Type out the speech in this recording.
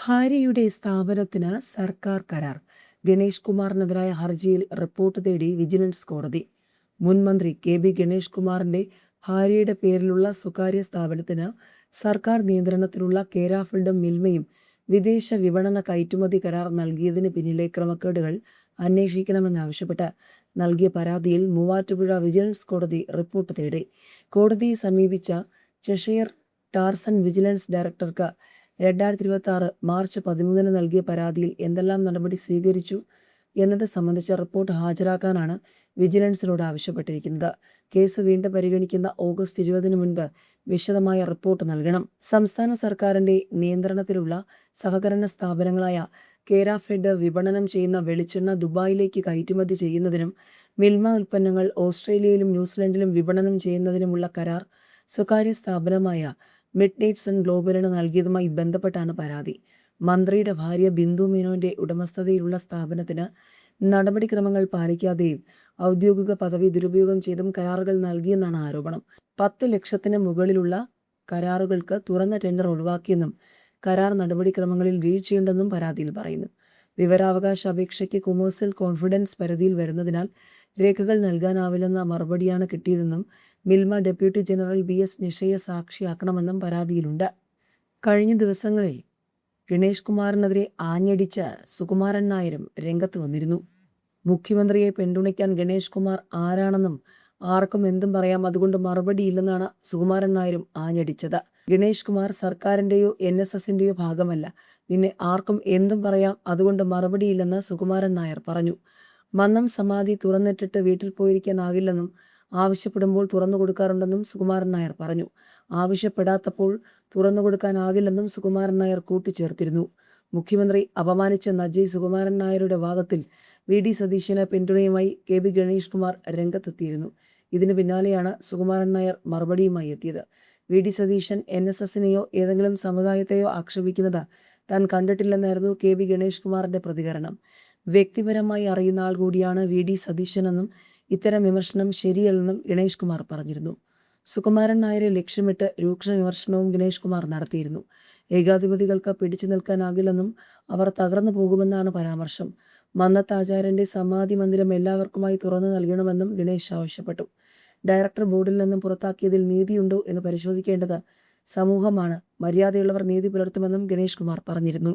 ഹാരിയുടെ സ്ഥാപനത്തിന് സർക്കാർ കരാർ. ഗണേഷ് കുമാറിനെതിരായ ഹർജിയിൽ റിപ്പോർട്ട് തേടി വിജിലൻസ് കോടതി. മുൻ മന്ത്രി കെ.ബി. ഗണേഷ് കുമാറിന്റെ ഹാരിയുടെ പേരിലുള്ള സ്വകാര്യ സ്ഥാപനത്തിന് സർക്കാർ നിയന്ത്രണത്തിലുള്ള കേരാഫീൽഡും മിൽമയും വിദേശ വിപണന കയറ്റുമതി കരാർ നൽകിയതിന് പിന്നിലെ ക്രമക്കേടുകൾ അന്വേഷിക്കണമെന്നാവശ്യപ്പെട്ട് നൽകിയ പരാതിയിൽ മൂവാറ്റുപുഴ വിജിലൻസ് കോടതി റിപ്പോർട്ട് തേടി. കോടതിയെ സമീപിച്ച ചെഷയർ ടാർസൻ വിജിലൻസ് ഡയറക്ടർക്ക് 2026 മാർച്ച് 13 നൽകിയ പരാതിയിൽ എന്തെല്ലാം നടപടി സ്വീകരിച്ചു എന്നത് സംബന്ധിച്ച റിപ്പോർട്ട് ഹാജരാക്കാനാണ് വിജിലൻസിനോട് ആവശ്യപ്പെട്ടിരിക്കുന്നത്. കേസ് വീണ്ടും പരിഗണിക്കുന്ന ഓഗസ്റ്റ് 20 മുൻപ് വിശദമായ റിപ്പോർട്ട് നൽകണം. സംസ്ഥാന സർക്കാരിന്റെ നിയന്ത്രണത്തിലുള്ള സഹകരണ സ്ഥാപനങ്ങളായ കേരാഫെഡ് വിപണനം ചെയ്യുന്ന വെളിച്ചെണ്ണ ദുബായിലേക്ക് കയറ്റുമതി ചെയ്യുന്നതിനും മിൽമ ഉൽപ്പന്നങ്ങൾ ഓസ്ട്രേലിയയിലും ന്യൂസിലൻഡിലും വിപണനം ചെയ്യുന്നതിനുമുള്ള കരാർ സ്വകാര്യ സ്ഥാപനമായ മിഡ്നൈറ്റ് സൺ ഗ്ലോബലിന് നൽകിയതുമായി ബന്ധപ്പെട്ടാണ് പരാതി. മന്ത്രിയുടെ ഭാര്യ ബിന്ദു മേനോന്റെ ഉടമസ്ഥതയിലുള്ള സ്ഥാപനത്തിന് നടപടിക്രമങ്ങൾ പാലിക്കാതെയും ഔദ്യോഗിക പദവി ദുരുപയോഗം ചെയ്തും കരാറുകൾ നൽകിയെന്നാണ് ആരോപണം. 10 ലക്ഷത്തിന് മുകളിലുള്ള കരാറുകൾക്ക് തുറന്ന ടെൻഡർ ഒഴിവാക്കിയെന്നും കരാർ നടപടിക്രമങ്ങളിൽ വീഴ്ചയുണ്ടെന്നും പരാതിയിൽ പറയുന്നു. വിവരാവകാശ അപേക്ഷയ്ക്ക് കൊമേഴ്സ്യൽ കോൺഫിഡൻസ് പരിധിയിൽ വരുന്നതിനാൽ രേഖകൾ നൽകാനാവില്ലെന്ന മറുപടിയാണ് കിട്ടിയതെന്നും മിൽമ ഡെപ്യൂട്ടി ജനറൽ BS നിഷയെ സാക്ഷിയാക്കണമെന്നും പരാതിയിലുണ്ട്. കഴിഞ്ഞ ദിവസങ്ങളിൽ ഗണേഷ് കുമാറിനെതിരെ ആഞ്ഞടിച്ച് സുകുമാരൻ നായരും രംഗത്ത് വന്നിരുന്നു. മുഖ്യമന്ത്രിയെ പിന്തുണയ്ക്കാൻ ഗണേഷ് കുമാർ ആരാണെന്നും ആർക്കും എന്തും പറയാം, അതുകൊണ്ട് മറുപടിയില്ലെന്നാണ് സുകുമാരൻ നായരും ആഞ്ഞടിച്ചത്. ഗണേഷ് കുമാർ സർക്കാരിൻ്റെയോ NSSൻ്റെയോ ഭാഗമല്ല, നിന്നെ ആർക്കും എന്തും പറയാം, അതുകൊണ്ട് മറുപടിയില്ലെന്ന് സുകുമാരൻ നായർ പറഞ്ഞു. മന്നം സമാധി തുറന്നിട്ടിട്ട് വീട്ടിൽ പോയിരിക്കാനാകില്ലെന്നും ആവശ്യപ്പെടുമ്പോൾ തുറന്നു കൊടുക്കാറുണ്ടെന്നും സുകുമാരൻ നായർ പറഞ്ഞു. ആവശ്യപ്പെടാത്തപ്പോൾ തുറന്നു കൊടുക്കാനാകില്ലെന്നും സുകുമാരൻ നായർ കൂട്ടിച്ചേർത്തിരുന്നു. മുഖ്യമന്ത്രി അപമാനിച്ച നജി സുകുമാരൻ നായരുടെ വാദത്തിൽ VD സതീശന് പിന്തുണയുമായി കെ.ബി. ഗണേഷ് കുമാർ രംഗത്തെത്തിയിരുന്നു. ഇതിന് പിന്നാലെയാണ് സുകുമാരൻ നായർ മറുപടിയുമായി എത്തിയത്. VD സതീശൻ NSSനെയോ ഏതെങ്കിലും സമുദായത്തെയോ ആക്ഷേപിക്കുന്നത് താൻ കണ്ടിട്ടില്ലെന്നായിരുന്നു കെ.ബി. ഗണേഷ് കുമാറിന്റെ പ്രതികരണം. വ്യക്തിപരമായി അറിയുന്ന ആൾ കൂടിയാണ് VD സതീശനെന്നും ഇത്തരം വിമർശനം ശരിയല്ലെന്നും ഗണേഷ് കുമാർ പറഞ്ഞിരുന്നു. സുകുമാരൻ നായരെ ലക്ഷ്യമിട്ട് രൂക്ഷ വിമർശനവും ഗണേഷ് കുമാർ നടത്തിയിരുന്നു. ഏകാധിപതികൾക്ക് പിടിച്ചു നിൽക്കാനാകില്ലെന്നും അവർ തകർന്നു പോകുമെന്നാണ് പരാമർശം. മന്നത്താചാര്യന്റെ സമാധി മന്ദിരം എല്ലാവർക്കുമായി തുറന്നു നൽകണമെന്നും ഗണേഷ് ആവശ്യപ്പെട്ടു. ഡയറക്ടർ ബോർഡിൽ നിന്നും പുറത്താക്കിയതിൽ നീതിയുണ്ടോ എന്ന് പരിശോധിക്കേണ്ടത് സമൂഹമാണ്. മര്യാദയുള്ളവർ നീതി പുലർത്തുമെന്നും ഗണേഷ് കുമാർ പറഞ്ഞിരുന്നു.